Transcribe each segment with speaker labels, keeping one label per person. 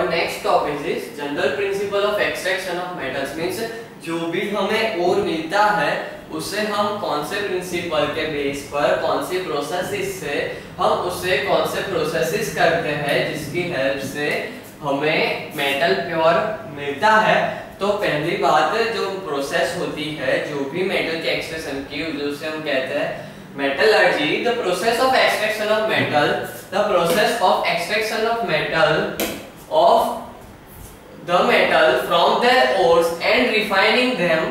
Speaker 1: our next topic is general principle of extraction of metals means जो भी हमें ओर मिलता है उसे हम कौन से प्रिंसिपल के बेस पर कौन सी प्रोसेसेस से हम उसे कौन से प्रोसेसेस करते हैं जिसकी हेल्प से हमें मेटल प्योर मिलता है। तो पहली बात जो प्रोसेस होती है जो भी मेटल के एक्सट्रैक्शन की उसे हम कहते हैं metallurgy, the process of extraction of metal, the process of extraction of metal of the metal from their ores and refining them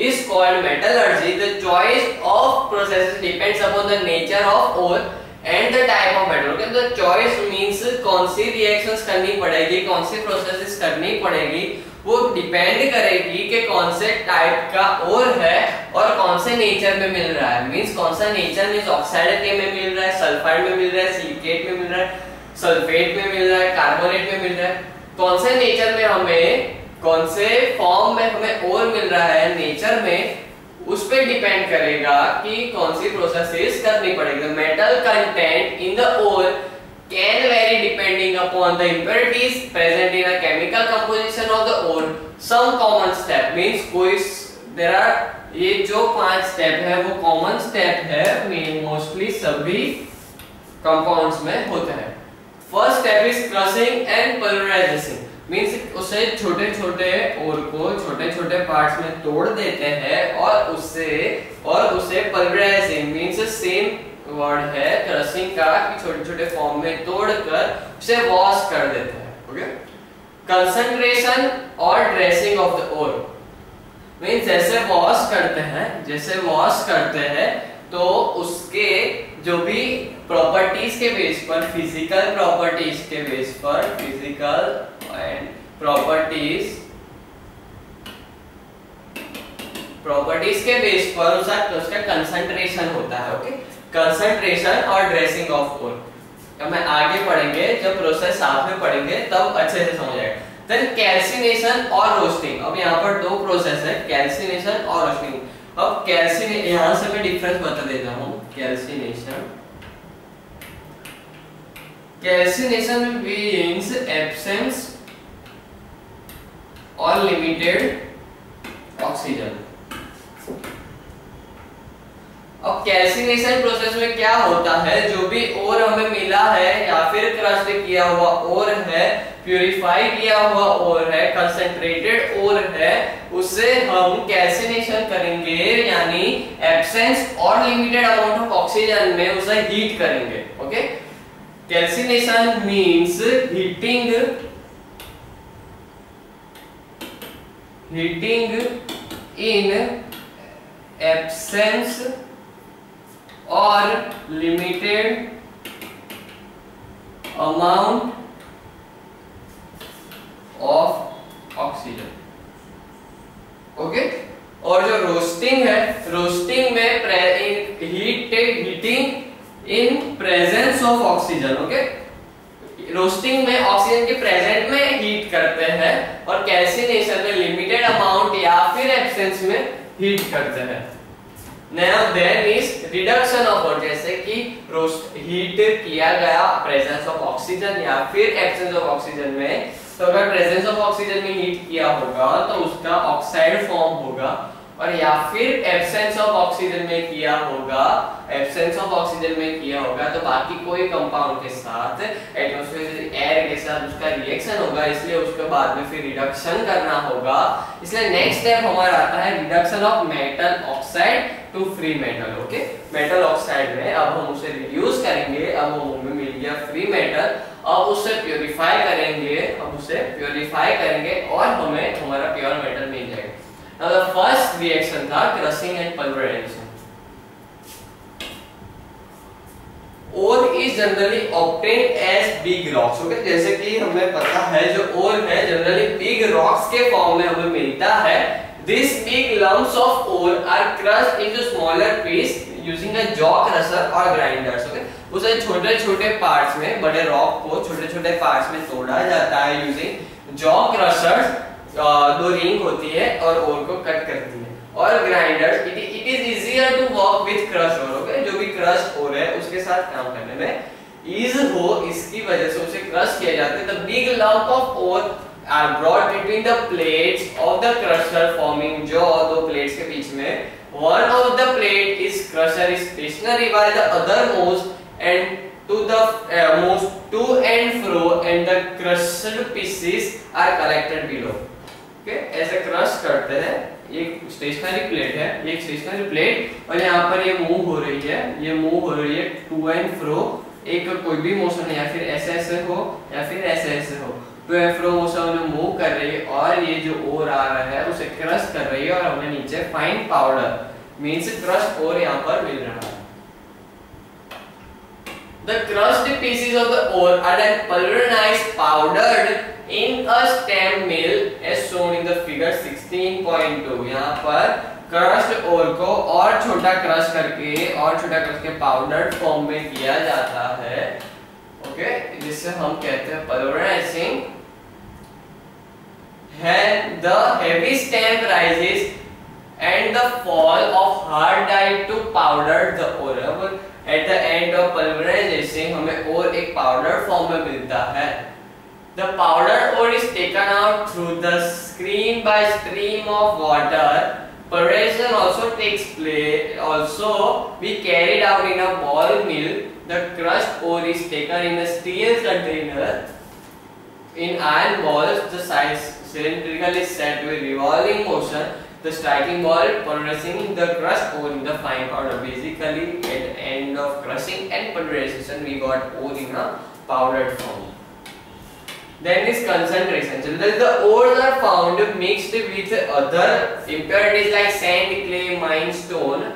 Speaker 1: is called metallurgy. The choice of processes depends upon the nature of ore and the type of metal. Okay, the choice means कौन सी reactions करनी पड़ेगी, कौन सी processes करनी पड़ेगी, वो depend करेगी कि कौन से टाइप का ओर है और कौन से नेचर में मिल रहा है। मींस कौन सा नेचर मींस ऑक्साइड के में मिल रहा है, सल्फाइड में मिल रहा है, सिलिकेट में मिल रहा है, सल्फेट में मिल रहा है, कार्बोनेट में मिल रहा है। कौन से नेचर में हमें कौन से फॉर्म में हमें ओर मिल रहा है नेचर में, उस पे डिपेंड करेगा कि कौन सी प्रोसेसेस करनी पड़ेगी। Metal content in the ore can vary depending upon the impurities present in a chemical composition of the ore. Some common step means कोई there are ये जो 5 स्टेप है वो कॉमन स्टेप है मोस्टली सभी कंपाउंड्स में होते हैं। First step is crushing and pulverisation means उसे छोटे छोटे ओर को छोटे छोटे पार्ट्स में तोड़ देते हैं और उसे पल्वराइजिंग मींस सेम वर्ड है क्रशिंग का कि छोटे छोटे फॉर्म में तोड़कर उसे वॉश कर देते हैं। ओके, कंसंट्रेशन और dressing of the ore means जैसे वॉश करते हैं तो उसके जो भी प्रॉपर्टीज के बेस पर फिजिकल प्रॉपर्टीज के बेस पर फिजिकल एंड प्रॉपर्टीज के बेस पर उसका कंसंट्रेशन होता है। ओके, कंसंट्रेशन और ड्रेसिंग ऑफ ओर अब मैं आगे पढ़ेंगे, जब प्रोसेस साथ में पढ़ेंगे तब अच्छे से समझ आएगा। देन कैल्सिनेशन और रोस्टिंग, अब यहाँ पर दो प्रोसेस है कैल्सिनेशन और रोस्टिंग। अब यहाँ से मैं डिफरेंस बता देता हूँ। कैल्सिनेशन मींस एब्सेंस और लिमिटेड ऑक्सीजन। अब कैल्सिनेशन प्रोसेस में क्या होता है, जो भी ओर हमें मिला है या फिर क्रश्ड किया हुआ ओर है, प्यूरिफाई किया हुआ ओर है, कंसंट्रेटेड ओर है, उसे हम कैल्सिनेशन करेंगे यानी एब्सेंस और लिमिटेड अमाउंट ऑफ ऑक्सीजन में उसे हीट करेंगे। Okay, calcination means heating in absence और limited amount of oxygen. Okay, और जो रोस्टिंग है, रोस्टिंग में heating in presence of oxygen. Okay, roasting में ऑक्सीजन के प्रेजेंट में हीट करते हैं और कैल्सिनेशन में लिमिटेड अमाउंट या फिर एब्सेंस में हीट करते हैं। Now there is reduction of oil, जैसे कि हीट किया गया प्रेजेंस ऑफ ऑक्सीजन या फिर एब्सेंस ऑफ ऑक्सीजन में, तो अगर प्रेजेंस ऑफ ऑक्सीजन में हीट किया होगा तो उसका ऑक्साइड फॉर्म होगा, और या फिर एब्सेंस ऑफ ऑक्सीजन में किया होगा तो बाकी कोई कंपाउंड के साथ एटमॉस्फेरिक एयर के साथ उसका रिएक्शन होगा, इसलिए उसके बाद में फिर रिडक्शन करना होगा। इसलिए नेक्स्ट स्टेप हमारा आता है reduction of metal oxide to free metal. Okay, metal oxide में अब हम उसे रिड्यूस करेंगे, अब हमें मिल गया फ्री मेटल, अब उसे प्यूरिफाई करेंगे और हमें हमारा प्योर मेटल मिल जाएगा। Now the first reaction था crushing and pulverisation. Ore is generally obtained as big rocks। Okay, जैसे कि हमें पता है जो ओर है जनरली बिग रॉक्स के फॉर्म में हमें मिलता है। These big lumps of ore are crushed into smaller pieces using a jaw crusher or grinders। Okay, उसे छोटे छोटे पार्ट्स में, बड़े रॉक को छोटे छोटे पार्ट्स में तोड़ा जाता है यूजिंग जॉ क्रशर्स, दो रिंग होती है और ओर को कट करती है, और grinders. It is easier to work with crush ore. Okay, जो भी क्रश ओर है उसके साथ काम करने में इज हो, इसकी वजह से उसे क्रश किया जाता है। The big lump of ore are brought between the plates of the crusher forming jaw, दो प्लेट्स के बीच में। One of the plate is crusher is stationary while the other moves and moves to and fro and the crushed pieces are collected below. Okay, ऐसे crush करते हैं। ये stationery plate है, ये एक स्टेशनरी प्लेट, और यहाँ पर ये मूव हो रही है, ये मूव हो रही है टू एंड फ्रो। एक कोई भी मोशन या फिर ऐसे ऐसे हो या फिर ऐसे ऐसे हो, टू एंड फ्रो मोशन में मूव कर रही है, और ये जो ओर आ रहा है उसे क्रश कर रही है, और हमें नीचे फाइन पाउडर मींस क्रश ओर यहाँ पर मिल रहा है। The crushed pieces of the ore are then pulverized, powdered in a stem mill as shown in the figure 16.2. यहाँ पर crushed ore को और छोटा क्रश करके पाउडर फॉर्म में किया जाता है, ओके, जिससे हम कहते हैं pulverizing. The heavy stem rises and the fall of hard dye to powder the ore. At the end of pulverization हमें और एक पाउडर फॉर्म में मिलता है। The powdered ore is taken out through the screen by stream of water. Pulverization also takes place. Also, we carried out in a ball mill. The crushed ore is taken in a steel container. In iron balls, the size cylindrical is set with revolving motion. The striking ball pulverizing the crushed ore in the fine powder. Basically, at the end of crushing and pulverization, we got ore in a powdered form. Then is concentration. Generally, the ores are found mixed with other impurities like sand, clay, mine, stone,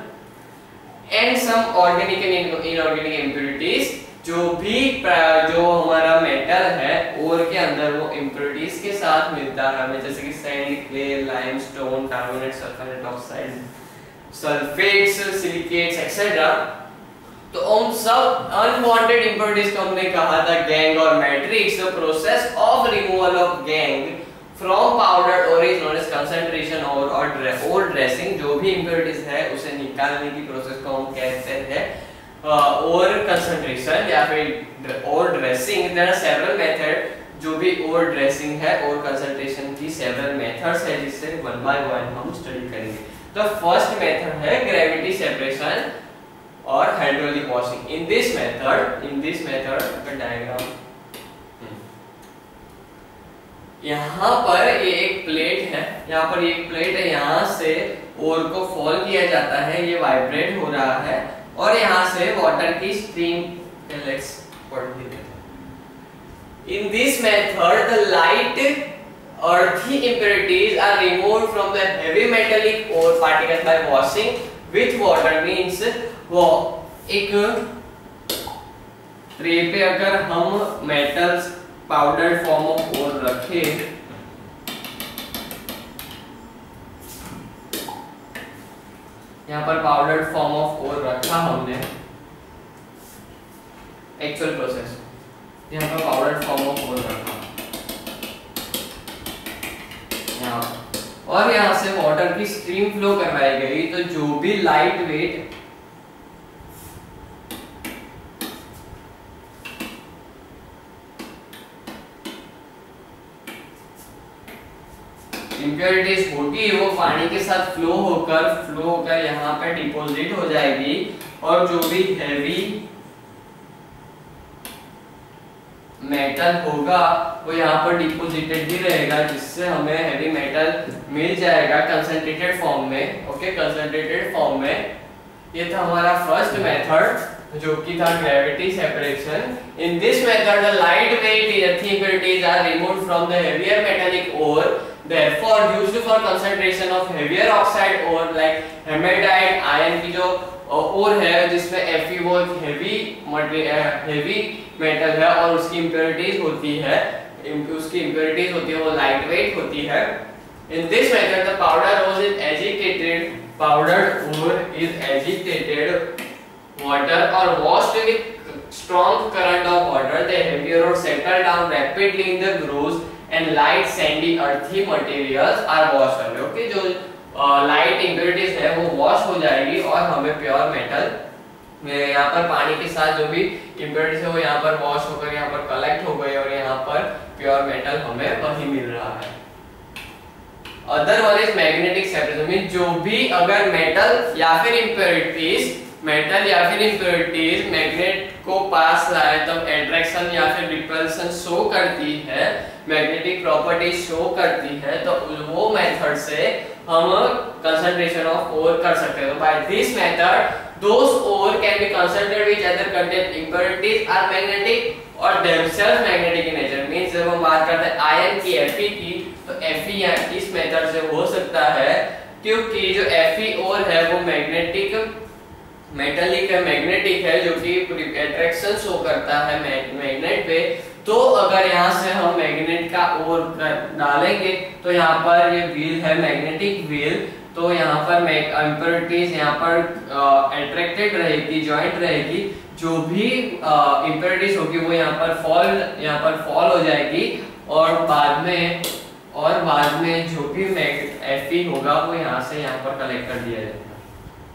Speaker 1: and some organic and inorganic impurities. जो हमारा metal है ओर के अंदर, वो impurities के साथ मिलता है हमें, जैसे कि sand, clay, limestone, carbonate, sulphur oxide, sulphates, silicates etcetera. तो उन सब अनवांटेड इम्प्योरिटीज को हमने कहा था गैंग और matrix. The process of removal of gang from powder और इज नोन एज कंसंट्रेशन और ड्रेसिंग। जो भी इम्प्योरिटीज है उसे निकालने की प्रोसेस को हम कहते हैं और कंसंट्रेशन या फिर ore dressing. There are several method, जो भी और ड्रेसिंग है और कंसंट्रेशन की सेवरल मेथड्स है, जिससे वन बाय वन हम स्टडी करेंगे। तो फर्स्ट मेथड है ग्रेविटी सेपरेशन और hydraulic washing. In this method का डायग्राम यहाँ पर ये एक प्लेट है, यहाँ से ओर को फॉल किया जाता है, ये वाइब्रेट हो रहा है, और यहाँ से वाटर की stream. In this method, the light earthy impurities are removed from the heavy metallic ore particles by washing with water. Means वो एक ट्रे पे अगर हम metals powder form of ore रखें, यहाँ पर पाउडर फॉर्म ऑफ ओर रखा हमने, एक्चुअल प्रोसेस, यहाँ पर पाउडर फॉर्म ऑफ ओर रखा यहाँ, और यहाँ से वाटर की स्ट्रीम फ्लो करवाई गई। तो जो भी लाइट वेट इम्प्योरिटीज होगी वो पानी के साथ फ्लो होकर यहाँ पे डिपॉजिट हो जाएगी, और जो भी हैवी मेटल होगा वो यहाँ पर डिपॉजिटेड भी रहेगा, जिससे हमें हैवी मेटल मिल जाएगा कंसंट्रेटेड फॉर्म में। ओके, कंसंट्रेटेड फॉर्म में। ये था हमारा फर्स्ट मेथड जो कि था gravity separation. In this method the light weight earthy impurities are removed from the heavier metallic ore, therefore used for concentration of heavier oxide ore like hematite, iron की जो ओर है जिसमें Fe वो heavy metal है और उसकी impurities होती है, वो लाइट वेट होती है। In this method the powdered ore is agitated water or washed with strong current of water. The heavier ore settle down rapidly in the grooves and light sandy earthy materials are washed away. Okay, जो light impurities है वो wash हो जाएगी और हमें pure metal यहाँ पर पानी के साथ जो भी इम्प्योरिटीज है वो यहाँ पर वॉश होकर यहाँ पर कलेक्ट हो गए और यहाँ पर प्योर मेटल हमें वही मिल रहा है। Other one is magnetic separation, mean जो भी अगर मेटल या फिर इम्प्योरिटीज मैग्नेट को पास लाए तब एट्रैक्शन या फिर रिपल्शन शो करती है, मैग्नेटिक प्रॉपर्टीज शो करती है, तो वो मेथड से हम कंसंट्रेशन ऑफ ओर कर सकते हैं। तो by this method those ore can be concentrated which either contain impurities are magnetic or themselves magnetic in nature। Means जब हम बात करते हैं आयन की Fe की, तो Fe इस मेथड से हो सकता है क्योंकि जो Fe ओर है वो मेटेलिक है, मैग्नेटिक है, जो कि अट्रैक्शन शो करता है मैग्नेट पे। तो अगर यहाँ से हम मैग्नेट का ओर डालेंगे तो यहाँ पर ये व्हील है मैग्नेटिक व्हील, तो यहाँ पर इम्प्योरिटीज यहाँ पर अट्रैक्टेड रहेगी, जॉइंट रहेगी, जो भी इम्प्योरिटीज होगी वो यहाँ पर फॉल हो जाएगी और बाद में जो भी Fe होगा वो यहाँ से यहाँ पर कलेक्ट कर दिया जाएगा।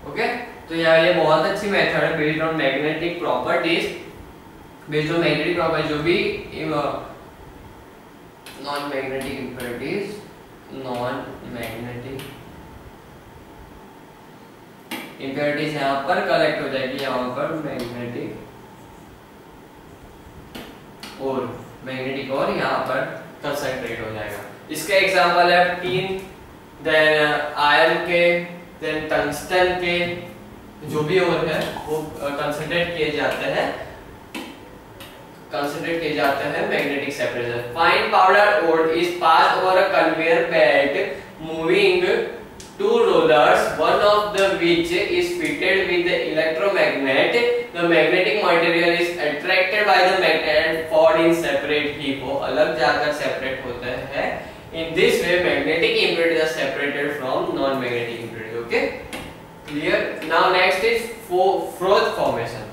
Speaker 1: ओके, तो यार ये बहुत अच्छी मेथड है बेस्ड ऑन मैग्नेटिक प्रॉपर्टीज, जो भी नॉन मैग्नेटिक इम्प्योरिटीज, यहाँ पर कलेक्ट हो जाएगी, यहाँ पर मैग्नेटिक और यहाँ पर कंसंट्रेट हो जाएगा। इसका एग्जांपल है टीन, देन आयरन के, देन टंगस्टन के, जो भी और है वो कंसंट्रेट किए जाते हैं magnetic separation. Fine powder ore is passed over a conveyor belt moving two rollers, one of the which is fitted with the electromagnet. The magnetic material is attracted by the magnet and poured in separate heap, वो अलग जाकर separate होते हैं। In this way magnetic impurities are separated from non-magnetic impurities। Okay, clear? Now next is froth formation।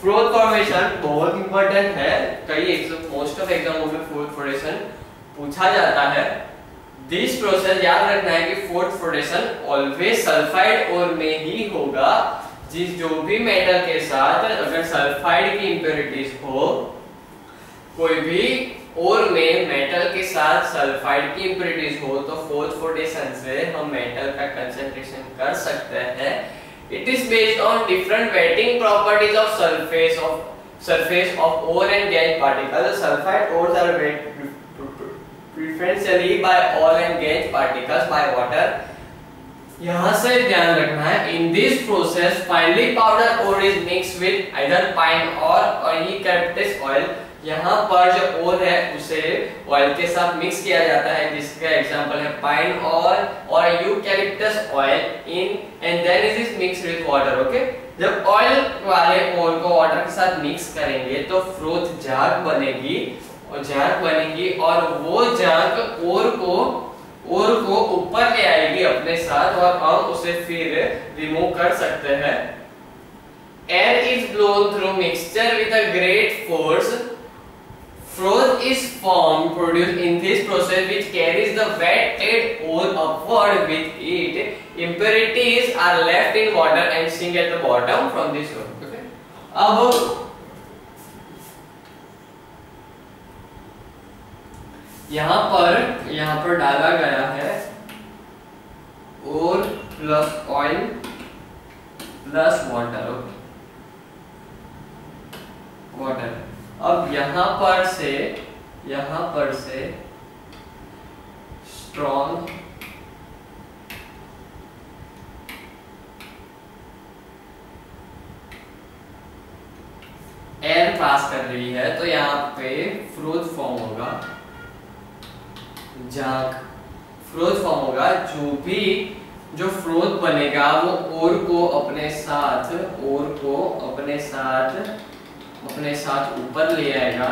Speaker 1: Froth formation बहुत important है, most of एग्जामों में froth formation पूछा जाता है। दिस प्रोसेस याद रखना है कि froth formation always sulphide ore में ही होगा। जो भी मेटल के साथ अगर सल्फाइड की इंप्योरिटीज हो, कोई भी ओर में मेटल के साथ सल्फाइड की इंप्योरिटीज हो, तो फोर्थ फॉर्मेशन से हम मेटल का कंसंट्रेशन कर सकते हैं। It is based on different wetting properties of surface of ore and gauge particles. The sulfide ores are wet preferentially by oil and gauge particles by water। यहाँ से ध्यान रखना है, in this process finely powdered ore is mixed with either pine or eucalyptus oil। यहाँ पर जो ओर है उसे ऑयल के साथ मिक्स किया जाता है, जिसका एग्जांपल है पाइन और eucalyptus oil in and then it is mixed with water. Okay, जब ऑयल वाले ओर को वाटर के साथ मिक्स करेंगे तो फ्रोथ झाग बनेगी और वो झाग ओर को ऊपर ले आएगी अपने साथ और हम उसे फिर रिमूव कर सकते हैं। Air is blown through mixture with a great force। Froth is produced in this process which carries the wetted ore upward with it। Impurities are left in water and sink at the bottom from this ore। Okay? अब यहाँ पर डाला गया है ओर plus oil plus water. अब यहाँ पर से स्ट्रॉन्ग एयर पास कर रही है, तो यहाँ पे फ्रोथ फॉर्म होगा, फ्रोथ फॉर्म होगा। जो फ्रोथ बनेगा वो ओर को अपने साथ ऊपर ले आएगा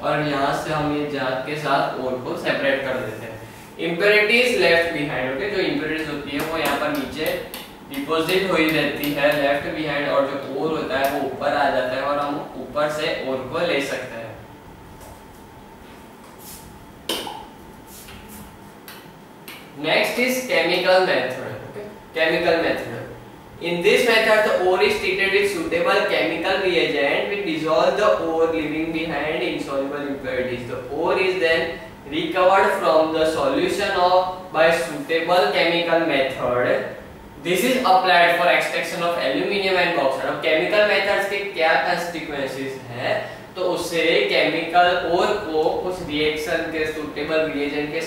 Speaker 1: और यहाँ से हम ये झाग के साथ ओर को सेपरेट कर देते हैं। Impurities left behind. ओके, जो इम्प्योरिटीज होती है वो यहाँ पर नीचे डिपॉजिट हुई रहती है लेफ्ट बिहाइंड, और जो ओर होता है वो ऊपर आ जाता है और हम ऊपर से ओर को ले सकते हैं। Next is chemical method. Chemical method In this method, the ore is treated with suitable chemical reagent which dissolve the ore, leaving behind insoluble impurities. The ore is then recovered from the solution by suitable chemical method. This is applied for extraction of aluminium and bauxite. अब chemical methods के क्या consequences हैं? तो उससे chemical ओर को कुछ reaction के suitable reagent के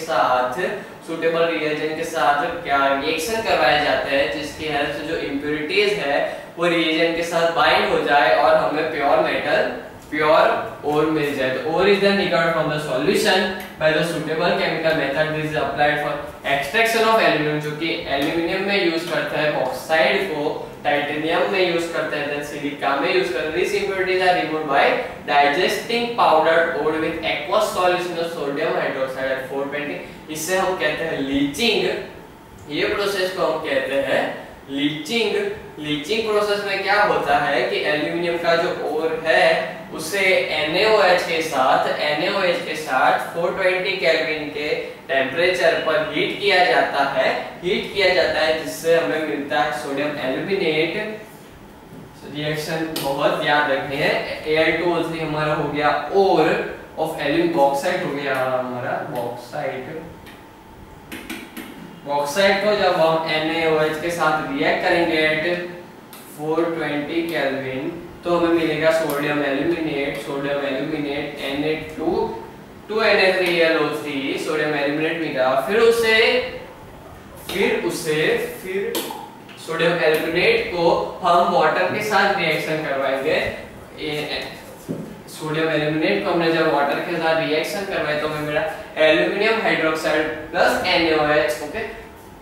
Speaker 1: साथ क्या रिएक्शन करवाया जाता है, जिसकी हेल्प से जो इम्प्योरिटीज है वो रिएजेंट के साथ बाइंड हो जाए और हमें प्योर ओर मिल जाए. तो ore is then recovered from the solution by the suitable chemical method. This is applied for extraction of aluminium, जो कि एल्यूमिनियम में यूज करता है, बॉक्साइड को टाइटेनियम में यूज करते हैं, देन सिलिका में यूज करते हैं. This impurities are removed by digesting powdered ore with aqueous solution of sodium hydroxide at 420. इससे हम कहते हैं लीचिंग. ये प्रोसेस को हम कहते हैं लीचिंग. लीचिंग प्रोसेस में क्या होता है कि एल्यूमिनियम का जो ओर है उसे NaOH के साथ 420 केल्विन के टेम्परेचर पर हीट किया जाता है, जिससे हमें मिलता है सोडियम एल्यूमिनेट. रिएक्शन बहुत याद रखनी है. Al2O3 हमारा हो गया ओर ऑफ एल्यूमिनियम, बॉक्साइट हो गया हमारा बॉक्साइट को जब हम NaOH के साथ रिएक्ट करेंगे एट 420 केल्विन तो हमें मिलेगा sodium aluminate Na2NA3LO3 sodium aluminate मिला. फिर सोडियम एल्यूमिनेट को हम वाटर के साथ रिएक्शन करवाएंगे. सोडियम एल्यूमिनेट को हमने जब वाटर के साथ रिएक्शन करवाया तो हमें मिला aluminium hydroxide plus NaOH. Okay,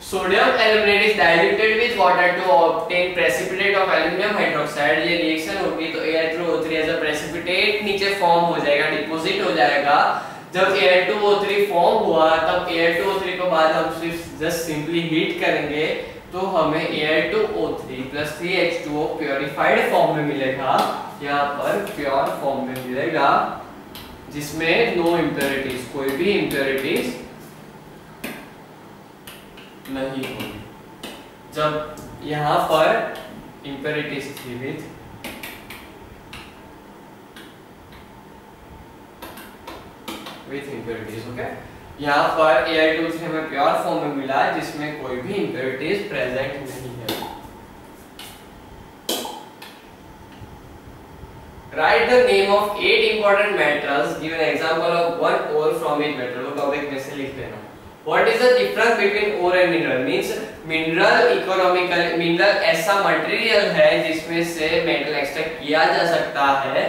Speaker 1: sodium aluminate is diluted with water to obtain precipitate of aluminium hydroxide. ये रिएक्शन होगी तो Al2O3 एज अ प्रेसिपिटेट नीचे फॉर्म हो जाएगा, डिपॉजिट हो जाएगा. जब Al2O3 फॉर्म हुआ तब Al2O3 को बाद हम जस्ट सिंपली हीट करेंगे तो हमें Al2O3 plus 3H2O purified form में मिलेगा. यहाँ पर प्योर फॉर्म में मिलेगा जिसमें नो इम्प्योरिटीज, कोई भी इम्प्योरिटीज नहीं होगी. जब यहाँ पर इम्प्योरिटीज थी विथ इम्प्योरिटीज. ओके, यहाँ पर Al2O3 हमें प्योर फॉर्म में मिला जिसमें कोई भी इम्प्योरिटीज प्रेजेंट नहीं है. Write the name of 8 important metals. Give an example of one ore from each metal. वो टॉपिक में से लिख लेना. What is the difference between ore and mineral? Means mineral ऐसा मटेरियल है जिसमें से मेटल एक्सट्रैक्ट किया जा सकता है,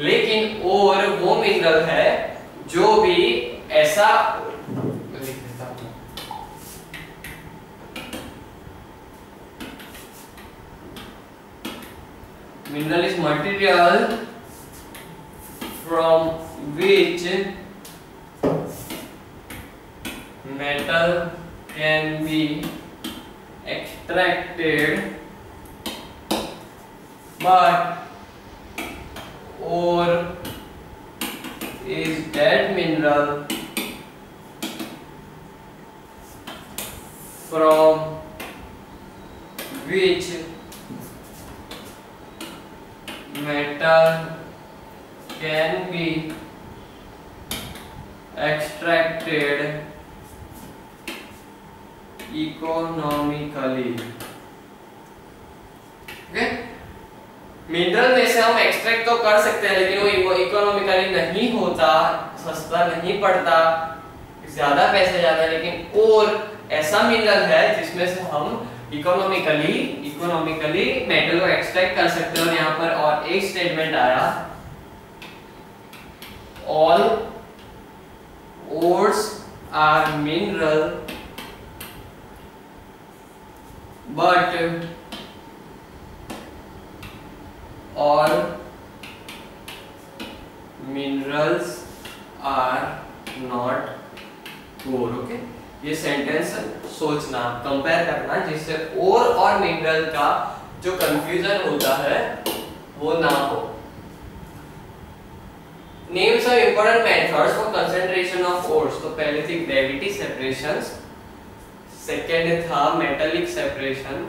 Speaker 1: लेकिन ore वो मिनरल है जो भी ऐसा mineral is material from which metal can be extracted, but ore is that mineral from which metal can be extracted economically. Okay, mineral में से हम एक्सट्रैक्ट तो कर सकते हैं लेकिन वो इकोनॉमिकली नहीं होता, सस्ता नहीं पड़ता, ज्यादा पैसे जाता है. लेकिन और ऐसा मिनरल है जिसमें से हम इकोनॉमिकली मेटल को एक्सट्रैक्ट कर सकते हैं. और यहाँ पर और एक स्टेटमेंट आया, all ores are mineral but all minerals are not ore. Okay, ये सेंटेंस सोचना, कंपेयर करना, जिससे ओर और मिनरल का जो कंफ्यूजन होता है वो ना हो. Names of important methods for concentration of ores. तो पहले थी ग्रेविटी सेपरेशन, सेकेंड था metallic separation,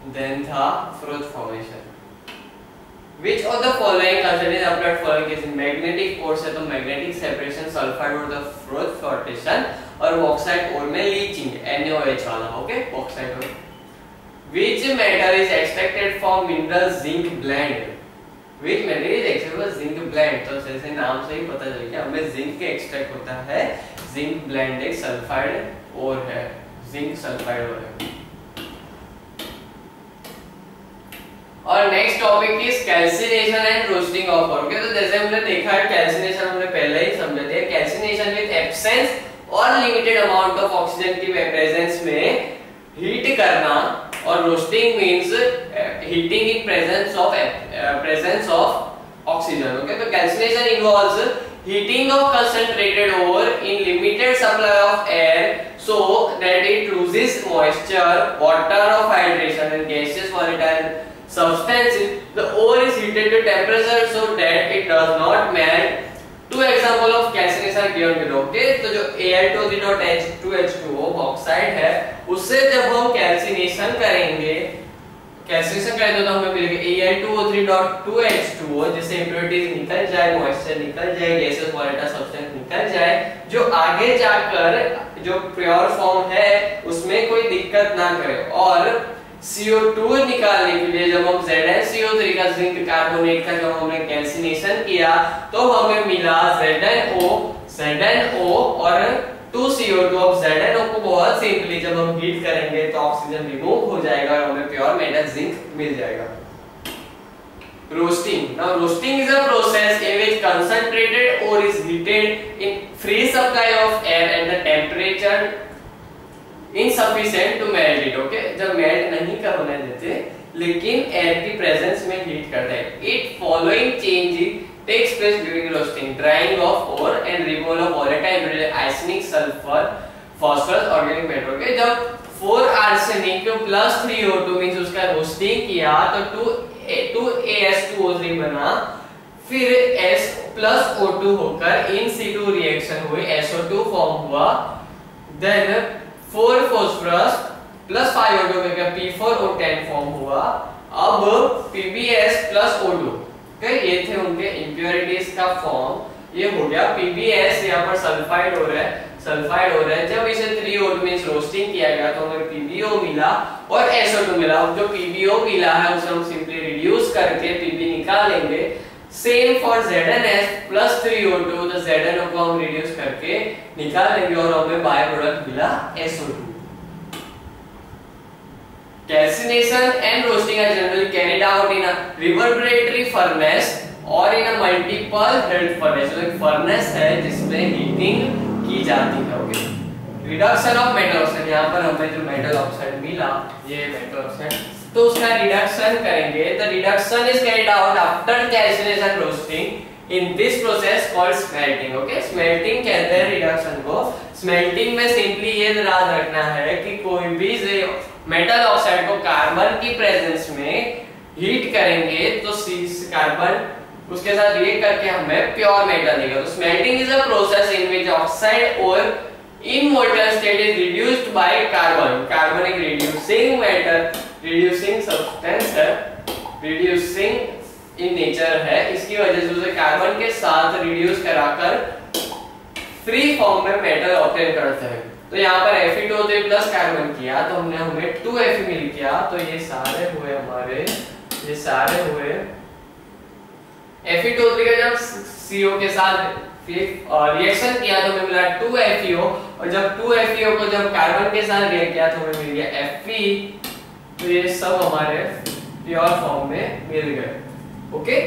Speaker 1: then the froth formation. Which of the following considers applied following case in magnetic force है तो magnetic separation sulfide और the froth flotation और bauxite ore में leaching NaOH वाला okay bauxite ore. Which metal is extracted from mineral zinc blend? Which metal is extracted from zinc blend? तो जैसे नाम से ही पता चल गया हमें zinc के extract होता है zinc blend एक sulfide ore है zinc sulfide ore है. और next topic is calcination and roasting of ore. तो जैसे हमने देखा है कैल्सिनेशन हमने पहले ही समझा दिया. कैल्सिनेशन विद एब्सेंस और लिमिटेड अमाउंट ऑफ ऑक्सीजन की प्रेजेंस में हीट करना और roasting means heating in presence of oxygen. Okay तो calcination involves heating of concentrated ore in limited supply of air so that it loses moisture, water of hydration and gaseous volatile substances. The ore is heated to temperature so that it does not melt. Two example of calcination given below. Okay, तो जो Al2O bauxite है उससे जब हम calcination करेंगे तो हमें मिलेगा Al2O3.2H2O जिससे इम्प्योरिटीज निकल जाए, मॉइस्चर निकल जाए, गैसेस वोलेटाइल सब्सटेंस निकल जाए, जो आगे जाकर जो प्योर फॉर्म है उसमें कोई दिक्कत ना करे. और CO2 निकालने के लिए जब हम ZnCO3 का जिंक कार्बोनेट का जब हमने कैल्सिनेशन किया तो हमें मिला ZnO और 2CO2. अब ZnO को बहुत सिंपली जब हम हीट करेंगे तो ऑक्सीजन रिमूव हो जाएगा और हमें प्योर मेटल जिंक मिल जाएगा. Roasting. Now roasting is a process in which concentrated ore is heated in free supply of air at the temperature insufficient to melt it. Okay, जब melt नहीं कर होने देते लेकिन एयर की प्रेजेंस में heat करते हैं. It following change takes place during roasting: drying of ore and removal of volatile arsenic, sulfur, phosphorus, organic matter. Okay, जब 4 arsenic plus 3O2 means उसका रोस्टिंग किया तो 2AS2O3 बना, फिर S plus O2 होकर in situ रिएक्शन हुई, SO2 form हुआ, then 4 phosphorus plus 5 O2 करके P4O10 फॉर्म हुआ. अब PbS plus O2 ये थे उनके इम्प्योरिटीज का फॉर्म. ये हो गया PbS, यहाँ पर सल्फाइड हो रहा है. जब इसे 3O2 मींस रोस्टिंग किया गया तो हमें PbO मिला और SO2 मिला. जो PbO मिला है उसे हम सिंपली रिड्यूस करके Pb निकालेंगे. Same for ZnS plus 3O2, तो ZnO को हम रिड्यूस करके निकालेंगे और हमें बाय प्रोडक्ट मिला SO2. Calcination and roasting are generally carried out in a reverberatory furnace or in a multiple head furnace. तो एक फर्नेस है जिसमें हीटिंग की जाती है. Okay, reduction of metal oxide. यहाँ पर हमें जो मेटल ऑक्साइड मिला ये मेटल ऑक्साइड, तो उसका रिडक्शन करेंगे. The reduction is carried out after calcination roasting in this process called smelting. Okay, smelting कहते हैं रिडक्शन को. स्मेल्टिंग में सिंपली ये याद रखना है कि कोई भी मेटल ऑक्साइड को कार्बन की प्रेजेंस में हीट करेंगे तो कार्बन उसके साथ रिएक्ट करके हमें प्योर मेटल देगा. तो smelting is a process in which oxide और in molten state is reduced by carbon. Carbon एक रिड्यूसिंग मेटल, रिड्यूसिंग सब्सटेंस है, रिड्यूसिंग इन नेचर है. इसकी वजह से उसे कार्बन के साथ रिड्यूस कराकर फ्री फॉर्म में मेटल ऑब्टेन करते हैं. तो यहाँ पर Fe2O3 प्लस कार्बन किया तो हमें 2Fe मिल गया. तो ये सारे हुए Fe2O3 का जब CO के साथ रिएक्शन किया तो हमें मिला 2FeO और जब 2FeO को जब कार्बन के साथ रिएक्ट किया तो हमें मिल गया Fe. तो ये सब हमारे प्योर फॉर्म में मिल गए. ओके,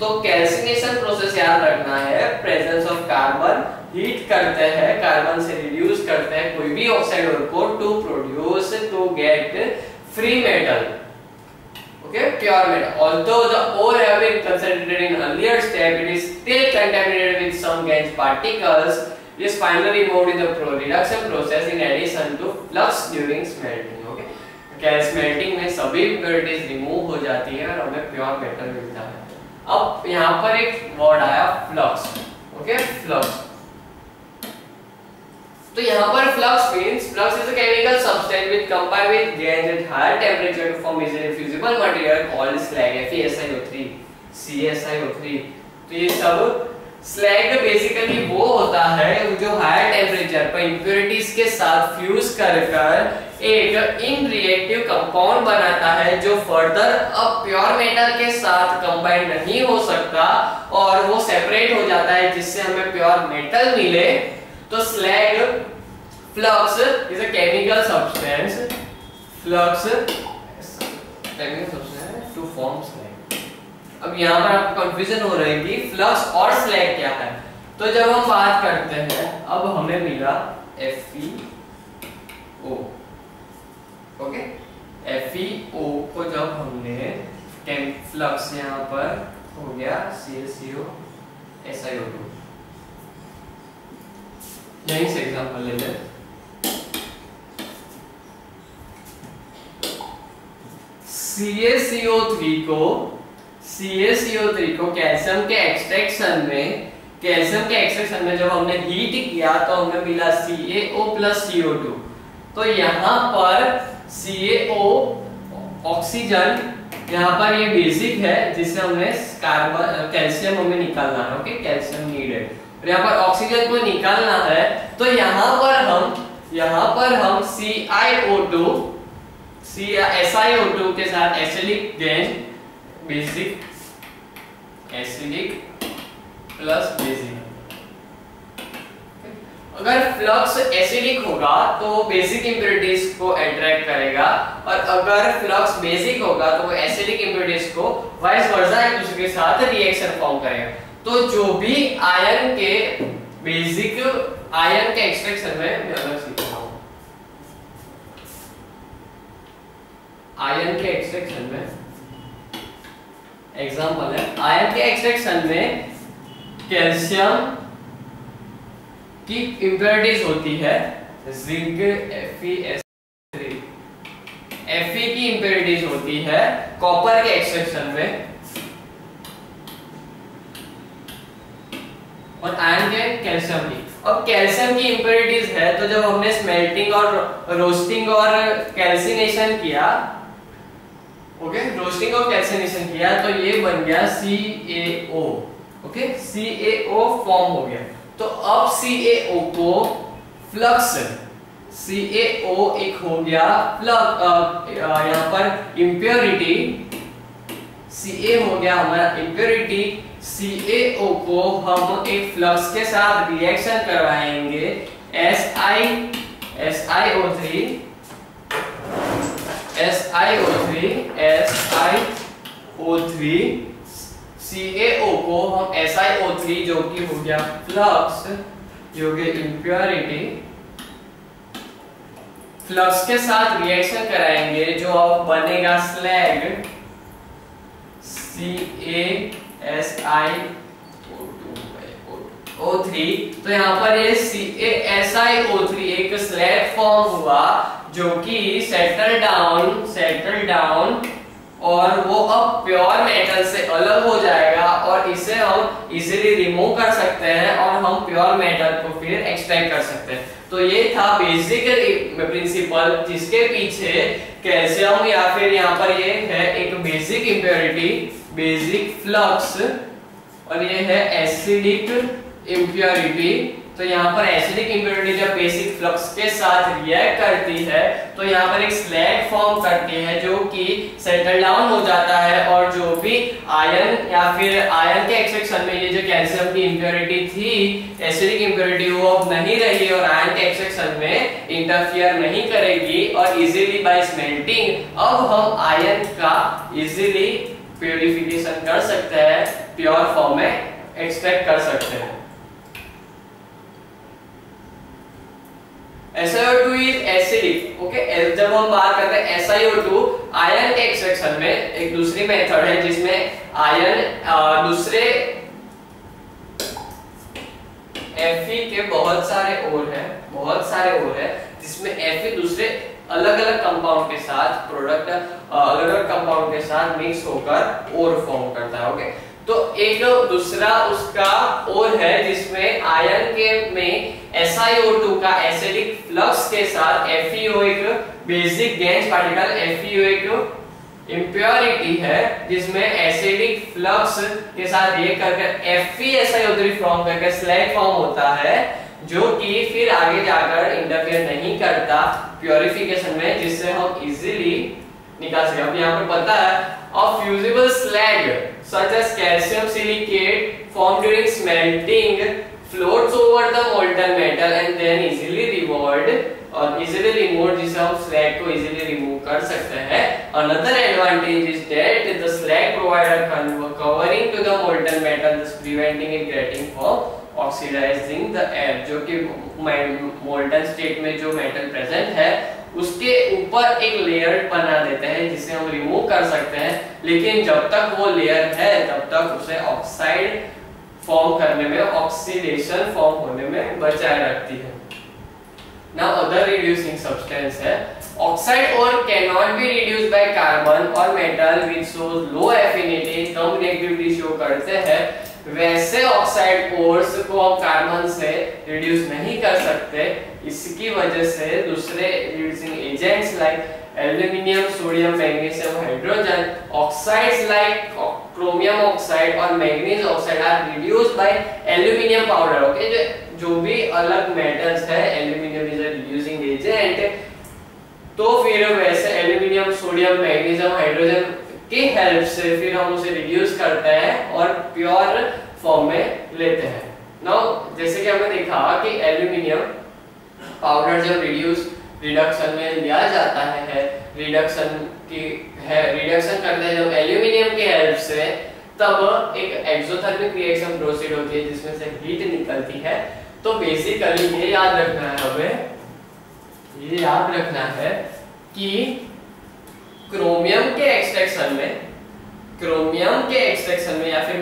Speaker 1: तो कैल्सिनेशन प्रोसेस याद रखना है. प्रेजेंस ऑफ कार्बन हीट करते हैं, कार्बन से रिड्यूस करते हैं कोई भी ऑक्साइड और को to get free metal. Okay, pure metal. Although the ore have been concentrated in earlier step, it is still contaminated with some gauge particles. It is finally removed in the reduction process in addition to flux during smelting. Okay, क्या smelting में सभी impurities remove हो जाती है और हमें pure metal मिलता है. अब यहाँ पर एक वर्ड आया फ्लक्स. Okay, flux. तो यहाँ पर flux means Flux is a chemical substance which combine with gas at higher temperature to form easily fusible material called slag, FeSiO3, CSiO3। तो ये सब स्लैग बेसिकली वो होता है जो हायर टेम्परेचर पर इंप्योरिटीज के साथ फ्यूज कर एक इनरिएक्टिव कंपाउंड बनाता है जो फर्दर अब प्योर मेटल के साथ कंबाइन नहीं हो सकता और वो सेपरेट हो जाता है जिससे हमें प्योर मेटल मिले। तो slag flux is a chemical substance, flux chemical substance to form slag. अब यहाँ पर आपको कंफ्यूजन हो रही है कि फ्लक्स और स्लैग क्या है। तो जब हम बात करते हैं, अब हमें मिला FeO, ओके, FeO को जब हमने फ्लक्स यहाँ पर हो गया CaCO SiO2, यहीं से एग्जांपल ले लें। CaCO3 को कैल्शियम के एक्सट्रैक्शन में जब हमने हीट किया तो हमें मिला CaO plus CO2। तो यहाँ पर CaO ऑक्सीजन, यहाँ पर ये बेसिक है जिससे हमने कैल्शियम हमें निकालना है, ओके, कैल्शियम नीडेड, और यहाँ पर ऑक्सीजन को निकालना है। तो यहाँ पर हम SiO2 के साथ acidic gas, basic acidic plus basic. अगर फ्लक्स एसिडिक होगा तो बेसिक इंप्योरिटीज को अट्रैक्ट करेगा, और अगर फ्लक्स बेसिक होगा तो वो एसिडिक इंप्योरिटीज को वाइस वर्सा एक दूसरे के साथ रिएक्शन फॉर्म करेगा। तो जो भी आयन के एक्सट्रैक्शन में, मैं अलग सीख रहा हूं, आयन के एक्सट्रैक्शन में एग्जांपल है, आयन के एक्सट्रैक्शन में कैल्शियम की इंप्योरिटीज होती है जिंक FeS3, Fe की इंप्योरिटीज होती है कॉपर के एक्सट्रैक्शन में, और आयन के कैल्शियम की। अब कैल्शियम की इंप्योरिटीज है तो जब हमने स्मेल्टिंग और रोस्टिंग और कैल्सिनेशन किया, ओके, रोस्टिंग और कैल्सिनेशन किया तो ये बन गया CaO, ओके, CaO फॉर्म हो गया। तो अब CaO को फ्लक्स, CaO एक हो गया यहाँ पर इम्प्योरिटी, Ca हो गया हमारा इम्प्योरिटी। CaO को हम एक फ्लक्स के साथ रिएक्शन करवाएंगे, SiO3 CaO को हम SiO3 जो कि हो गया फ्लक्स, जो कि इम्प्योरिटी, फ्लक्स के साथ रिएक्शन कराएंगे जो अब बनेगा स्लैग CaSiO3। तो यहाँ पर ये CaSiO3 एक स्लैग फॉर्म हुआ जो कि सेटल डाउन और वो अब प्योर मेटल से अलग हो जाएगा, और इसे हम इजीली रिमूव कर सकते हैं और हम प्योर मेटल को फिर एक्सट्रैक्ट कर सकते हैं। तो ये था बेसिक प्रिंसिपल जिसके पीछे कैल्शियम, या फिर यहाँ पर ये है एक बेसिक इंप्योरिटी, बेसिक फ्लक्स, और ये है एसिडिक इंप्योरिटी। तो यहाँ पर एसिडिक इंप्योरिटी जब बेसिक फ्लक्स के साथ रिएक्ट करती है तो यहाँ पर एक स्लैग फॉर्म करती है जो कि सेटल डाउन हो जाता है, और जो भी आयन या फिर आयन के एक्सट्रैक्शन में ये जो कैल्शियम की इंप्योरिटी थी, एसिडिक इंप्योरिटी, वो अब नहीं रही और आयन के एक्सट्रैक्शन में इंटरफियर नहीं करेगी, और इजीली बाय स्मेल्टिंग अब हम आयन का इजीली प्यूरिफिकेशन कर सकते हैं, प्योर फॉर्म में एक्सट्रैक्ट कर सकते हैं। SiO2 is acidic, okay. जब हम बात करते हैं SiO2 आयन के एक्सट्रैक्शन में, एक दूसरी मेथड है जिसमें आयन दूसरे Fe के बहुत सारे ओर है जिसमें Fe दूसरे अलग-अलग कंपाउंड के साथ अलग-अलग कंपाउंड के साथ मिक्स होकर ओर फॉर्म करता है, ओके। तो एक दूसरा उसका ओर है जिसमें आयन के में SiO2 का एसिडिक फ्लक्स के साथ FeO एक बेसिक गैस पार्टिकल, FeO एक इम्प्योरिटी है जिसमें एसिडिक फ्लक्स के साथ रिएक्ट करके FeSiO3 फॉर्म करके स्लैग फॉर्म होता है, जो कि फिर आगे जाकर इंटरफेयर नहीं करता प्योरिफिकेशन में, जिससे हम इजीली निकाल सके। अब यहाँ पर पता है of fusible slag such as calcium silicate form during smelting floats over the molten metal and then easily removed और easily removed, जिसे हम slag को easily remove कर सकते हैं। Another advantage is that the slag provides a covering to the molten metal, thus preventing it getting from oxidizing the air, जो कि molten state में जो metal present है उसके ऊपर एक लेयर बना देते हैं जिसे हम रिमूव कर सकते हैं, लेकिन जब तक वो लेयर है तब तक उसे ऑक्साइड फॉर्म करने में, ऑक्सीडेशन फॉर्म होने में बचाए रखती है। नाउ अदर रिड्यूसिंग सब्सटेंस है ऑक्साइड और can not be reduced by carbon और metal which shows low affinity, कम रिएक्टिविटी शो करते हैं, वैसे ऑक्साइड ओर्स को हम कार्बन से रिड्यूस नहीं कर सकते। इसकी वजह से दूसरे reducing agents like aluminium, sodium, magnesium, hydrogen oxides like chromium oxide और manganese oxide are reduced by aluminium powder. Okay, जो भी अलग मेटल्स है, aluminium is a reducing agent, तो फिर वैसे एल्यूमिनियम, सोडियम, मैग्नीशियम, हाइड्रोजन की हेल्प से फिर हम उसे रिड्यूस करते हैं और प्योर फॉर्म में लेते हैं। नाउ जैसे कि हमने देखा कि एल्यूमिनियम पाउडर जब रिडक्शन में लिया जाता है, रिडक्शन करते हैं जब एल्यूमिनियम की हेल्प से, तब एक एक्सोथर्मिक रिएक्शन प्रोसीड होती है जिसमें से हीट निकलती है। तो बेसिकली ये याद रखना है हमें, ये याद रखना है कि क्रोमियम के एक्सट्रैक्शन में या फिर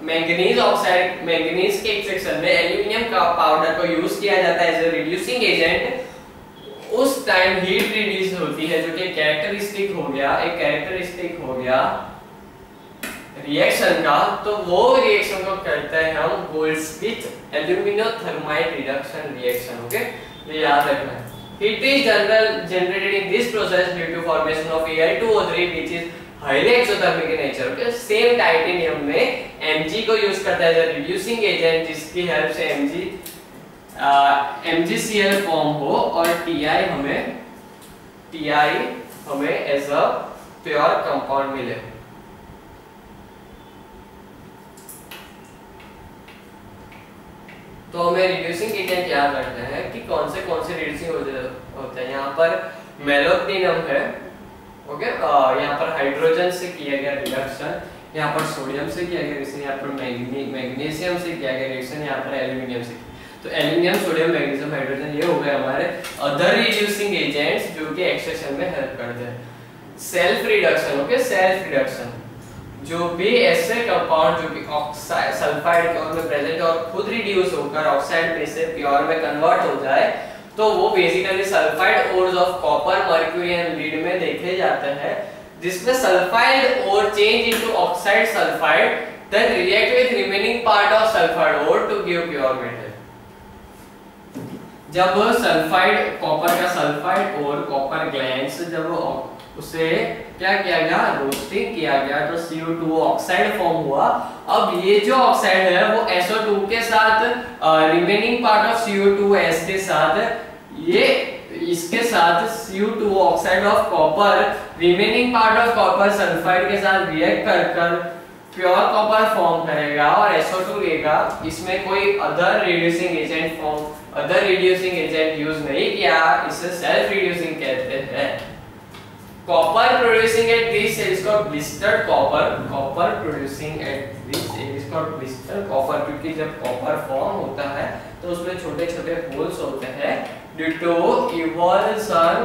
Speaker 1: मैंगनीज ऑक्साइड, मैंगनीज के एक्सट्रैक्शन में एल्यूमिनियम का पाउडर को यूज किया जाता है एज अ रिड्यूसिंग एजेंट। उस टाइम हीट रिलीज होती है जो कि कैरेक्टरिस्टिक हो गया रिएक्शन का, तो वो रिएक्शन को कहते हैं हम Goldsmith alumino-thermite reduction reaction. Okay, ये याद रखना है। Heat is generated in this process due to formation of Al2O3 which is highly exothermic in nature. Okay, same titanium में Mg को यूज करता है एज रिड्यूसिंग एजेंट, जिसकी हेल्प से MgCl फॉर्म हो और Ti हमें एज अ प्योर कंपाउंड मिले। तो हमें रिड्यूसिंग एजेंट याद रखना है कि कौन से रिड्यूसिंग होते हैं। यहाँ पर मेलोक्टिनम है, ओके, यहाँ पर हाइड्रोजन से किया गया रिडक्शन, यहाँ पर सोडियम से किया गया रिएक्शन, यहाँ पर मैग्नीशियम से किया गया रिएक्शन, यहाँ पर एल्यूमिनियम से। तो एल्यूमिनियम, सोडियम, मैग्नीशियम, हाइड्रोजन ये हो गए हमारे अदर रिड्यूसिंग एजेंट्स जो कि एक्सट्रैक्शन में हेल्प करते हैं। Self reduction, okay, self reduction जो भी ऐसे कंपाउंड जो कि ऑक्साइड सल्फाइड के में प्रेजेंट और खुद रिड्यूस होकर ऑक्साइड में से प्योर में कन्वर्ट हो जाए, तो वो basically sulphide ores of copper, mercury and lead में देखे जाते हैं, जिसमें sulphide ore change into oxide sulphide then react with remaining part of sulphide ore to give pure metal. जब सल्फाइड कॉपर का सल्फाइड और कॉपर ग्लैंड्स जब उसे क्या किया गया, रोस्टिंग किया गया, तो CO2 ऑक्साइड फॉर्म हुआ। अब ये जो ऑक्साइड है वो SO2 के साथ रिमेनिंग पार्ट ऑफ CO2S के साथ, ये इसके साथ CO2 oxide of copper remaining part of copper sulphide के साथ रिएक्ट कर प्योर कॉपर फॉर्म करेगा और SO2 लेगा। इसमें कोई अदर रिड्यूसिंग एजेंट यूज नहीं किया, इसे सेल्फ रिड्यूसिंग कहते हैं। Copper producing at this is called blistered copper. Copper producing at this is called blistered copper, क्योंकि जब copper form होता है तो उसमें छोटे-छोटे holes होते हैं due to evolution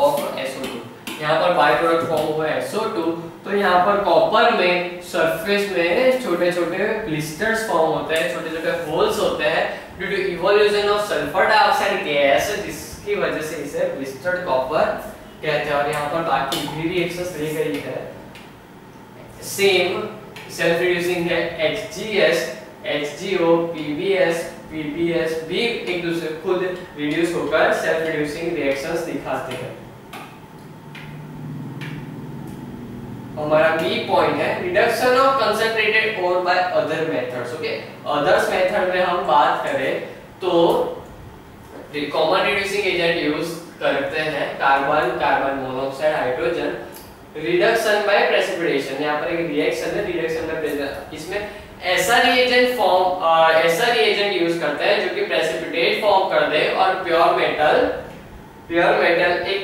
Speaker 1: of SO2। यहाँ पर बाय प्रोडक्ट फॉर्म हुआ है SO2, तो यहाँ पर कॉपर में सरफेस में छोटे-छोटे ब्लिस्टर्स फॉर्म होते हैं, छोटे-छोटे होल्स होते हैं due to evolution of sulphur dioxide gas, जिसकी वजह से इसे ब्लिस्टर्ड कॉपर कहते हैं। और यहाँ पर बाकी भी रिएक्शंस दी गई है, सेम सेल्फ रिड्यूसिंग है HgS HgO, PbS, PbS भी एक दूसरे खुद रिड्यूस होकर सेल्फ रिड्यूसिंग रिएक्शंस दिखाते हैं। हमारा बी पॉइंट है reduction of concentrated ore by other methods. Okay, others method में हम बात करें तो कॉमन रिड्यूसिंग एजेंट यूज करते हैं carbon, carbon monoxide, hydrogen, reduction by precipitation. यहाँ पर एक रिएक्शन है, रिडक्शन बाय, इसमें ऐसा रिएजेंट यूज करते हैं जो कि प्रेसिपिटेट फॉर्म कर दे और प्योर मेटल एक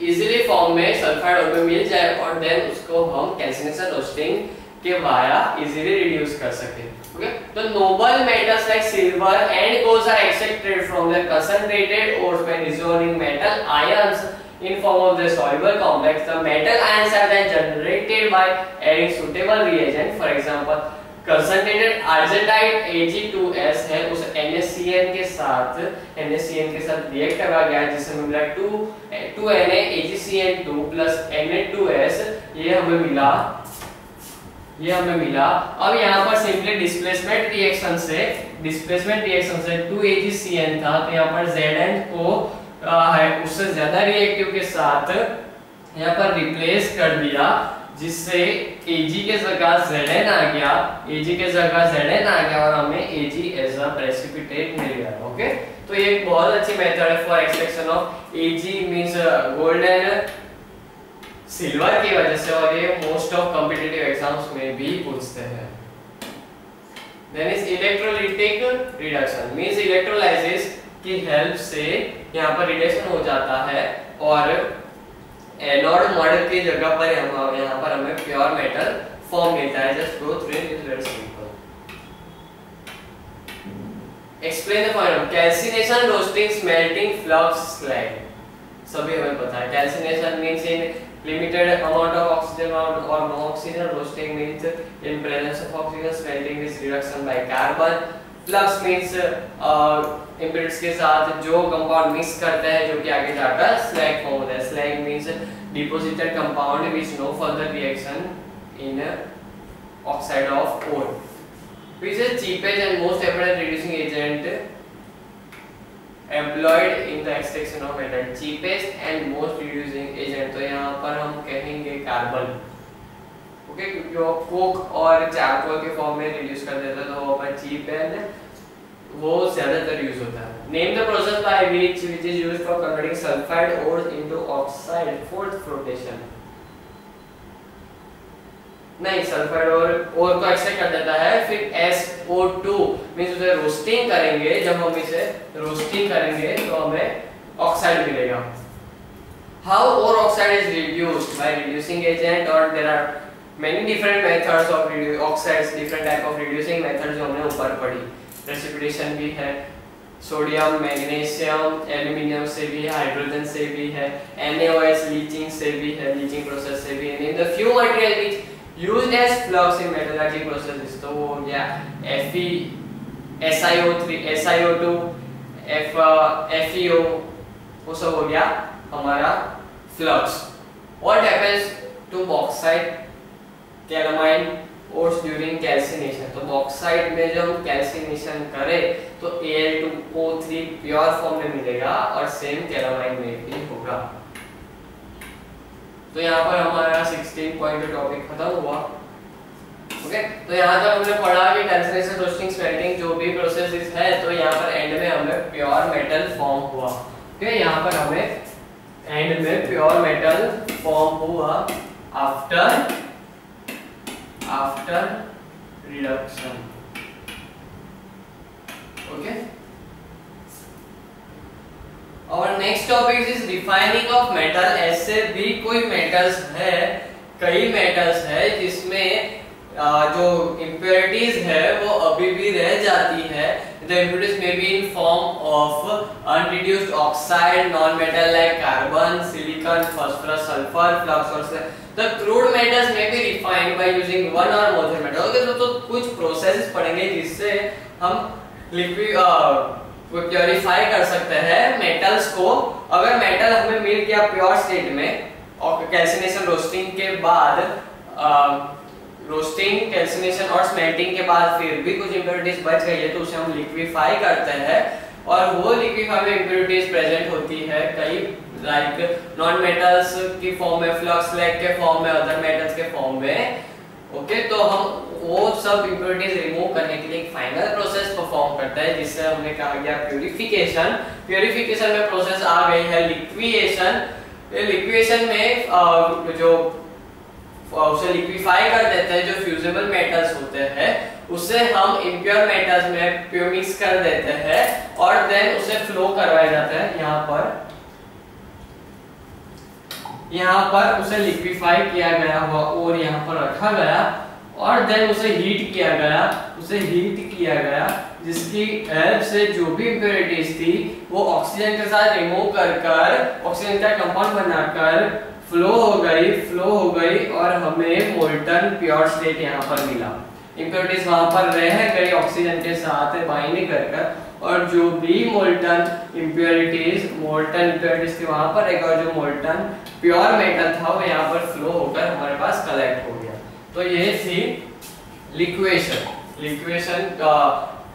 Speaker 1: इजीली फॉर्म में सल्फाइड ओर में मिल जाए और देन उसको हम कैल्सिनेशन रोस्टिंग के वाया इजीली रिड्यूस कर सके। ओके, तो noble metals like silver and gold are extracted from the concentrated ores by dissolving metal ions in form of the soluble complex. The metal ions are then generated by adding suitable reagent. For example, concentrated argentite Ag2S है, उस NaCN के साथ react करवा गया जिससे हमें मिला 2Na AgCN2 plus Na2S, ये हमें मिला। अब यहाँ पर सिंपली डिस्प्लेसमेंट रिएक्शन से 2AgCN था, तो यहाँ पर Zn को है उससे ज्यादा रिएक्टिव के साथ यहाँ पर रिप्लेस कर दिया, जिससे Ag के जगह Zn आ गया और हमें Ag एज अ प्रेसिपिटेट मिल गया। ओके, तो ये एक बहुत अच्छी मेथड है for extraction of Ag means gold and silver की वजह से, और ये मोस्ट ऑफ कॉम्पिटिटिव एग्जाम्स में भी पूछते हैं। Then is electrolytic reduction means electrolysis की हेल्प से यहाँ पर रिडक्शन हो जाता है और एनोड मॉडल की जगह पर यहाँ पर हमें प्योर मेटल फॉर्म मिलता है। Just go through it, is very simple. Explain the point. Calcination, roasting, smelting, flux, slag, सभी हमें पता है। Calcination means in limited amount of oxygen or no oxygen, roasting means in presence of oxygen, smelting is reduction by carbon, flux means impurities के साथ जो compound mix करते हैं जो कि आगे जाकर slag फॉर्म होता है। slag means deposited compound which no further reaction in oxide of ore, which is cheapest and most abundant reducing agent employed in the extraction of metal। cheapest and most reducing agent, तो यहाँ पर हम कहेंगे carbon. Okay, क्योंकि वो Coke और charcoal के form में रिड्यूस कर देता है, तो वो पर चीप एंड वो ज्यादातर यूज होता है। Name the process by which is used for converting sulfide ores into oxide, fourth flotation। नहीं, सल्फाइड और को एक्सट्रैक्ट कर देता है, फिर SO2 मींस उसे रोस्टिंग करेंगे। जब हम इसे रोस्टिंग करेंगे तो हमें ऑक्साइड मिलेगा। How ore oxide is reduced by reducing agent, और there are many different methods of oxides, different type of reducing methods जो हमने ऊपर पढ़ी। प्रेसिपिटेशन भी है, सोडियम, मैग्नीशियम, एल्युमिनियम से भी है, हाइड्रोजन से भी है, NaOH लीचिंग से भी है, लीचिंग प्रोसेस से भी है। In the few material which used as flux in metallurgy processes, तो वो हो गया Fe, SiO3, SiO2, FeO, वो सब हो गया हमारा flux. What happens to bauxite, calamine ores during calcination? तो बॉक्साइट में जब हम कैल्सिनेशन करें तो Al2O3 प्योर फॉर्म में मिलेगा और सेम कैलामाइन में भी होगा। तो यहाँ पर हमारा 16 पॉइंट का टॉपिक खत्म हुआ। ओके, तो यहाँ तक हमने पढ़ा कि कैल्सिनेशन, रोस्टिंग, स्मेल्टिंग जो भी प्रोसेसेस है, तो यहाँ पर एंड में हमें प्योर मेटल फॉर्म हुआ। ओके, यहाँ पर हमें एंड में प्योर मेटल फॉर्म हुआ आफ्टर रिडक्शन। ओके, और next topic is refining of metal. ऐसे भी कोई मेटल्स है, कई मेटल्स है जिसमें जो इम्प्योरिटीज है वो अभी भी रह जाती है। The impurities may be in form of unreduced oxide, non metal like carbon, silicon, phosphorus, sulphur, flux और the crude metals may be refined by using one और मोर मेटल। ओके, तो कुछ प्रोसेसेस पढ़ेंगे जिससे हम लिक्विड प्योरीफाई कर सकते हैं मेटल्स को। अगर मेटल हमें मिल गया प्योर स्टेट में और कैल्सिनेशन रोस्टिंग के बाद रोस्टिंग, कैल्सिनेशन और स्मेल्टिंग के बाद फिर भी कुछ इंप्योरिटीज बच गई है तो उसे हम लिक्विफाई करते हैं, और वो लिक्विफाई में इंप्योरिटीज प्रेजेंट होती है कई लाइक नॉन मेटल्स की फॉर्म में, फ्लक्स लैग के फॉर्म में, अदर मेटल्स के फॉर्म में। ओके, तो हम वो सब इंप्योरिटीज रिमूव करने के लिए एक फाइनल प्रोसेस परफॉर्म करता है जिससे हमने कहा गया प्यूरिफिकेशन। प्यूरिफिकेशन में प्रोसेस आ गई है लिक्विएशन। लिक्विएशन में जो उसे लिक्विफाई कर देते हैं, जो फ्यूजिबल मेटल्स होते हैं उसे हम इम्प्योर मेटल्स में मिक्स कर देते हैं और देन उसे फ्लो करवाया जाता है। यहाँ पर उसे लिक्विफाई किया गया हुआ और यहाँ पर रखा गया और देन उसे हीट किया गया जिसकी हेल्प से जो भी इंप्योरिटीज थी वो ऑक्सीजन के साथ रिमूव कर ऑक्सीजन का कंपाउंड बनाकर फ्लो हो गई और हमें मोल्टन प्योर स्टेट यहाँ पर मिला। इंप्योरिटीज वहां पर रह गई ऑक्सीजन के साथ बाइंड कर और जो भी मोल्टन इंप्योरिटीज थी वहां पर एक, और जो मोल्टन प्योर मेटल था वो यहाँ पर फ्लो होकर हमारे पास कलेक्ट हो गया। तो ये थी लिक्वेशन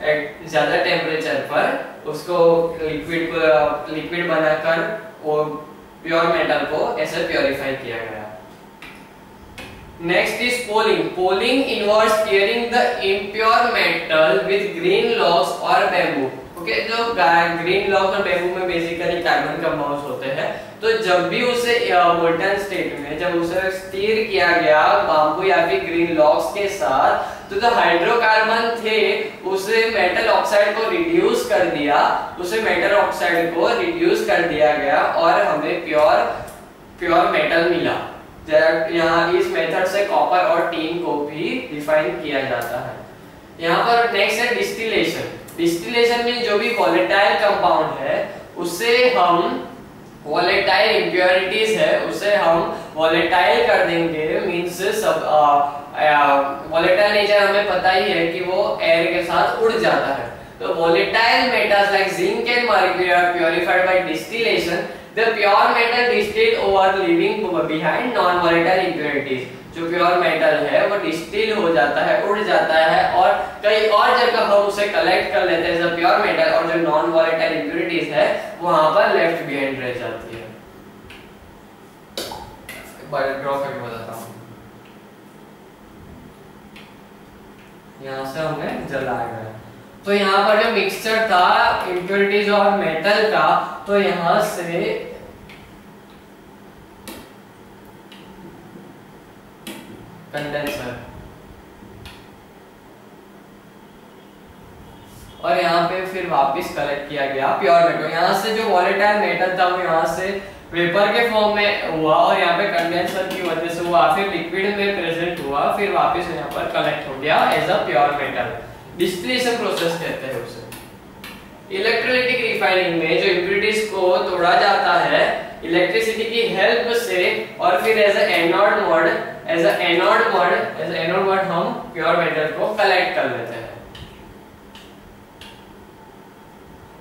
Speaker 1: एक ज्यादा टेम्परेचर पर उसको लिक्विड बनाकर वो प्योर मेटल को ऐसे प्योरीफाई किया गया। Next is polling. Polling involves steering the impure metal with green locks और बैम्बू। ओके, जो ग्रीन लॉक और बैम्बू में बेसिकली कार्बन कंपाउंड्स होते हैं, तो जब भी उसे मोल्टन स्टेट में जब उसे स्टीर किया गया बाम्बू या फिर ग्रीन लॉक्स के साथ, तो जो हाइड्रोकार्बन थे उसे मेटल ऑक्साइड को रिड्यूस कर दिया गया और हमें प्योर मेटल मिला। यहाँ इस मेथड से कॉपर और टीन को भी रिफाइन किया जाता है। यहाँ पर नेक्स्ट है डिस्टिलेशन में जो भी वोलेटाइल कंपाउंड है उसे हम वोलेटाइल इंप्योरिटीज है उसे हम वोलेटाइल कर देंगे। मींस सब वोलेटाइल नेचर हमें पता ही है कि वो एयर के साथ उड़ जाता है। तो volatile metals like zinc and mercury are purified by distillation. The pure metal distilled over leaving behind non-volatile impurities। जो प्योर मेटल है वो डिस्टिल हो जाता है, उड़ जाता है और कई और जगह हम उसे कलेक्ट कर लेते हैं एज प्योर मेटल, और जो नॉन वोलेटाइल इंप्योरिटीज है वहां पर लेफ्ट बिहाइंड रह जाती है। एक बार ड्रॉ करके बताता हूं। यहां से हमें जलाया गया, तो यहाँ पर जो मिक्सचर था इंप्योरिटीज और मेटल का, तो यहाँ से कंडेंसर और यहाँ पे फिर वापस कलेक्ट किया गया प्योर मेटल। यहाँ से जो वोलेटाइल मेटल था वो यहाँ से वेपर के फॉर्म में हुआ और यहाँ पे कंडेंसर की वजह से वो फिर लिक्विड में प्रेजेंट हुआ, फिर वापस यहाँ पर कलेक्ट हो गया as a pure metal. Distillation process कहते हैं उसे। इलेक्ट्रोलाइटिक रिफाइनिंग में जो इंप्योरिटीज को तोड़ा जाता है इलेक्ट्रिसिटी की हेल्प से और फिर एज एनोड मोड हम प्योर मेटल को कलेक्ट कर लेते हैं।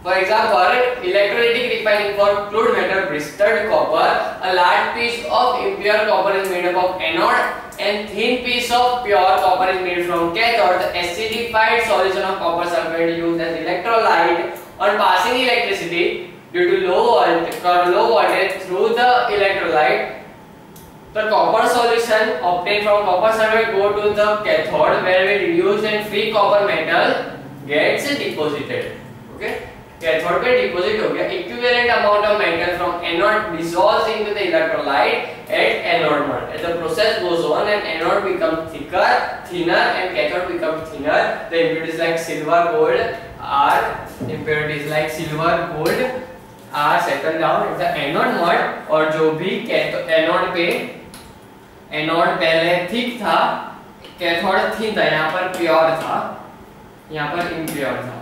Speaker 1: For example, electrolytic refining for crude metal blistered copper, a large piece of impure copper is made up of anode and thin piece of pure copper is made from cathode. The acidified solution of copper sulfate used as electrolyte on passing electricity due to low voltage through the electrolyte. The copper solution obtained from copper sulfate go to the cathode where we reduced and free copper metal gets deposited. Okay. Cathode पे deposit हो गया। Equivalent amount of metal from anode dissolves into the electrolyte at anode mode. As the process goes on and anode becomes thinner and cathode becomes thinner, the impurities like silver gold are settled down at the anode mode। और जो भी anode पहले thick था, cathode thin था, यहाँ पर pure था, यहाँ पर इम्प्योर था।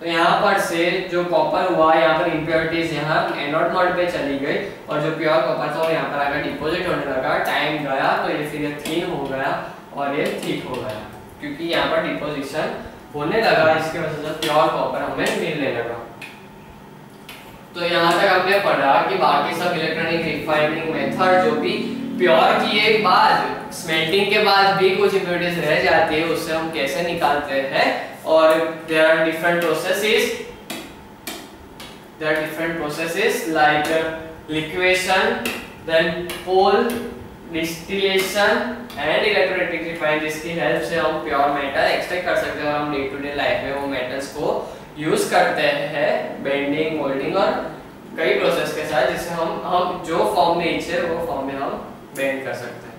Speaker 1: तो यहाँ पर से जो कॉपर हुआ यहाँ पर इंप्योरिटीज यहाँ एनोड मोड पे चली गई और जो प्योर कॉपर था वो यहाँ पर आकर डिपॉजिट होने लगा। टाइम गया तो ये फिर थिन हो गया और ये थिक हो गया क्योंकि यहाँ पर डिपोजिशन होने लगा, इसके वजह से प्योर कॉपर हमें मिलने लगा। तो यहाँ तक हमने पढ़ा कि बाकी सब इलेक्ट्रॉनिक रिफाइनिंग मेथड जो भी प्योर किए बाद स्मेल्टिंग के बाद भी कुछ इम्प्योरिटीज रह जाती है, उससे हम कैसे निकालते हैं। और there are different processes like liquation, then pole distillation and electrolytic refine, जिसकी हेल्प से हम प्योर मेटल एक्सट्रैक्ट कर सकते हैं और हम डे टू डे लाइफ में वो मेटल्स को यूज करते हैं बेंडिंग, मोल्डिंग और कई प्रोसेस के साथ, जिससे हम जो फॉर्म में इच्छे वो फॉर्म में हम बेंड कर सकते हैं।